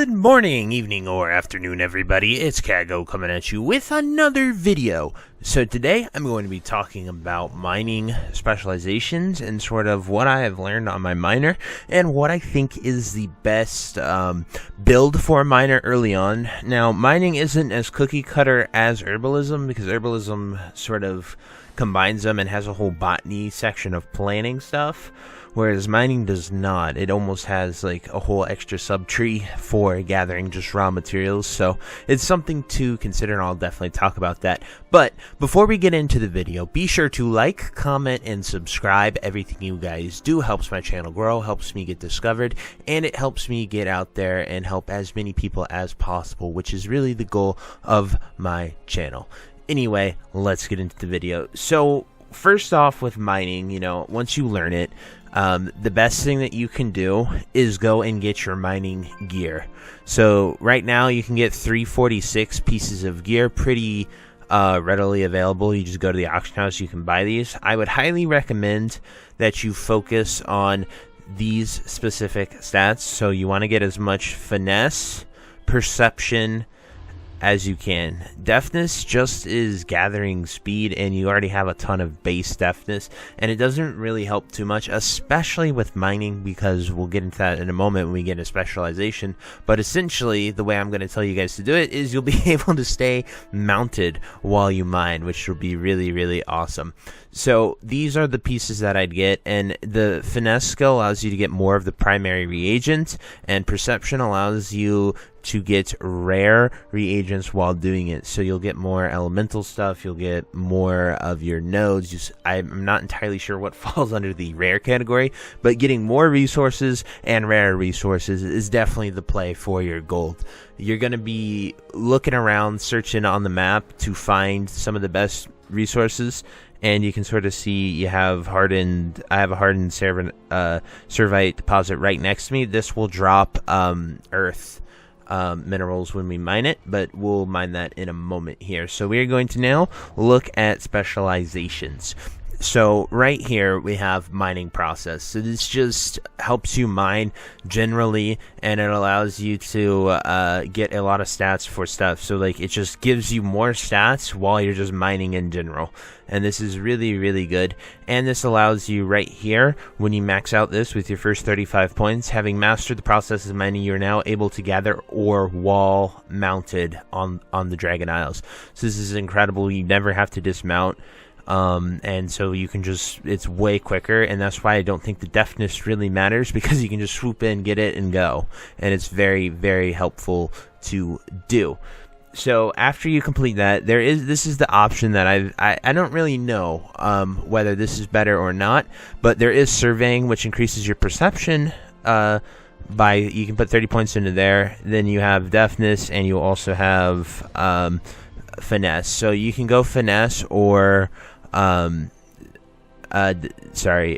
Good morning, evening, or afternoon, everybody. It's Kaghoe coming at you with another video. So today I'm going to be talking about mining specializations and sort of what I have learned on my miner and what I think is the best build for a miner early on. Now, mining isn't as cookie cutter as herbalism because herbalism sort of combines them and has a whole botany section of planting stuff, whereas mining does not. It almost has like a whole extra subtree for gathering just raw materials, so it's something to consider, and I'll definitely talk about that. But before we get into the video, be sure to like, comment, and subscribe. Everything you guys do helps my channel grow, helps me get discovered, and it helps me get out there and help as many people as possible, which is really the goal of my channel. Anyway, let's get into the video. So first off, with mining, once you learn it, the best thing that you can do is go and get your mining gear. So right now you can get 346 pieces of gear pretty readily available. You just go to the auction house, you can buy these. I would highly recommend that you focus on these specific stats. So you want to get as much finesse, perception as you can. Deftness just is gathering speed, and you already have a ton of base deftness, and it doesn't really help too much, especially with mining, because we'll get into that in a moment when we get into specialization. But essentially, the way I'm going to tell you guys to do it is you'll be able to stay mounted while you mine, which will be really, really awesome. So these are the pieces that I'd get, and the finesse skill allows you to get more of the primary reagents, and perception allows you to get rare reagents while doing it. So you'll get more elemental stuff, you'll get more of your nodes. I'm not entirely sure what falls under the rare category, but getting more resources and rare resources is definitely the play for your gold. You're going to be looking around, searching on the map to find some of the best resources, and you can sort of see I have a hardened servite deposit right next to me. This will drop earth minerals when we mine it, but we'll mine that in a moment here. So we are going to now look at specializations. So right here we have mining process. So this just helps you mine generally, and it allows you to get a lot of stats for stuff. So like it just gives you more stats while you're just mining in general, and this is really, really good. And this allows you right here, when you max out this with your first 35 points, having mastered the process of mining, you're now able to gather ore wall mounted on the Dragon Isles. So this is incredible. You never have to dismount. And so you can it's way quicker, and that's why I don't think the deftness really matters, because you can just swoop in, get it, and go, and it's very, very helpful to do. So after you complete that, this is the option that I don't really know whether this is better or not, but there is surveying, which increases your perception you can put 30 points into there. Then you have deftness, and you also have finesse. So you can go finesse or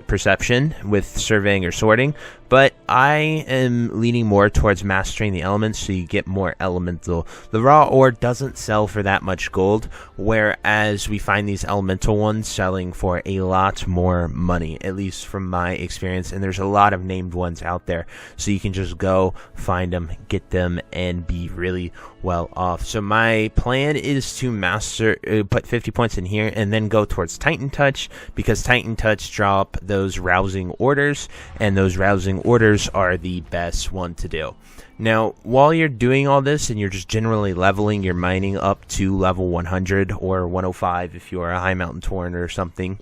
perception with surveying or sorting, but I am leaning more towards mastering the elements, so you get more elemental. The raw ore doesn't sell for that much gold, whereas we find these elemental ones selling for a lot more money, at least from my experience, and there's a lot of named ones out there, so you can just go find them, get them, and be really well off. So my plan is to put 50 points in here, and then go towards Titan Touch, because Titan Touch drop those rousing orders, and those rousing orders are the best one to do. Now, while you're doing all this, and you're just generally leveling your mining up to level 100 or 105 if you're a high mountain torrent or something,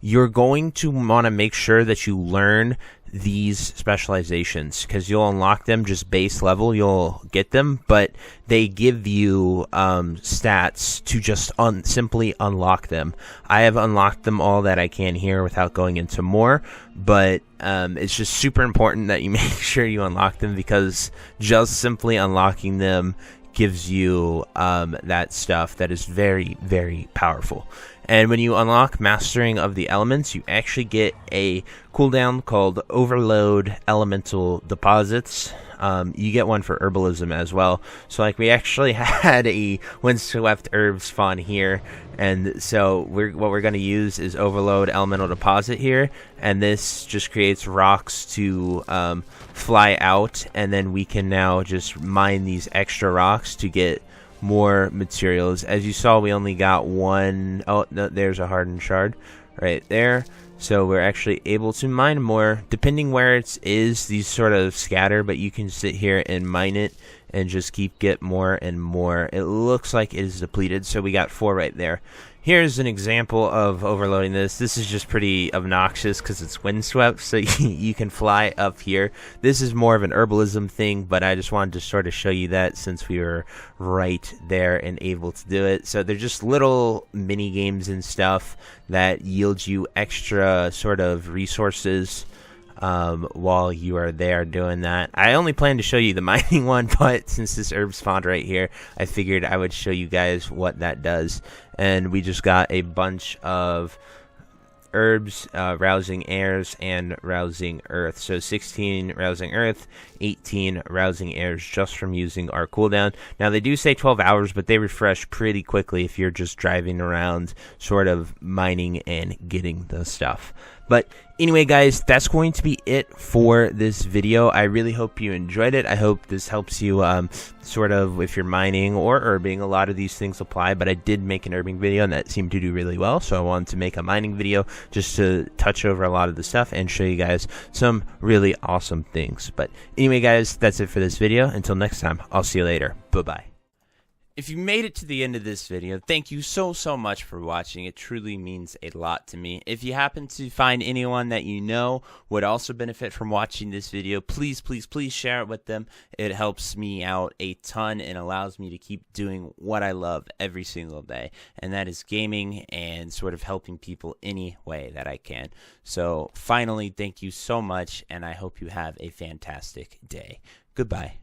you're going to want to make sure that you learn these specializations, because you'll unlock them just base level, you'll get them, but they give you stats to just simply unlock them. I have unlocked them all that I can here without going into more, but it's just super important that you make sure you unlock them, because just simply unlocking them gives you that stuff that is very, very powerful. And when you unlock Mastering of the Elements, you actually get a cooldown called Overload Elemental Deposits. you get one for herbalism as well. So like we actually had a windswept herb spawn here, and so what we're going to use is overload elemental deposit here, and this just creates rocks to fly out, and then we can now just mine these extra rocks to get more materials. As you saw, we only got one. Oh no, there's a hardened shard right there. So we're actually able to mine more. Depending where it is, these sort of scatter, but you can sit here and mine it and just get more and more. It looks like it is depleted, so we got 4 right there. Here's an example of overloading this. This is just pretty obnoxious because it's windswept, so you can fly up here. This is more of an herbalism thing, but I just wanted to sort of show you that since we were right there and able to do it. So they're just little mini games and stuff that yield you extra sort of resources while you are there doing that. I only plan to show you the mining one, but since this herb spawned right here, I figured I would show you guys what that does. And we just got a bunch of herbs, rousing airs, and rousing earth. So 16 rousing earth, 18 rousing airs just from using our cooldown. Now they do say 12 hours, but they refresh pretty quickly if you're just driving around sort of mining and getting the stuff. But anyway, guys, that's going to be it for this video. I really hope you enjoyed it. I hope this helps you sort of if you're mining or herbing. A lot of these things apply, but I did make an herbing video and that seemed to do really well, so I wanted to make a mining video just to touch over a lot of the stuff and show you guys some really awesome things. But anyway, guys, that's it for this video. Until next time, I'll see you later. Bye-bye. If you made it to the end of this video, thank you so much for watching. It truly means a lot to me. If you happen to find anyone that you know would also benefit from watching this video, please share it with them. It helps me out a ton and allows me to keep doing what I love every single day, and that is gaming and sort of helping people any way that I can. So finally, thank you so much, and I hope you have a fantastic day. Goodbye.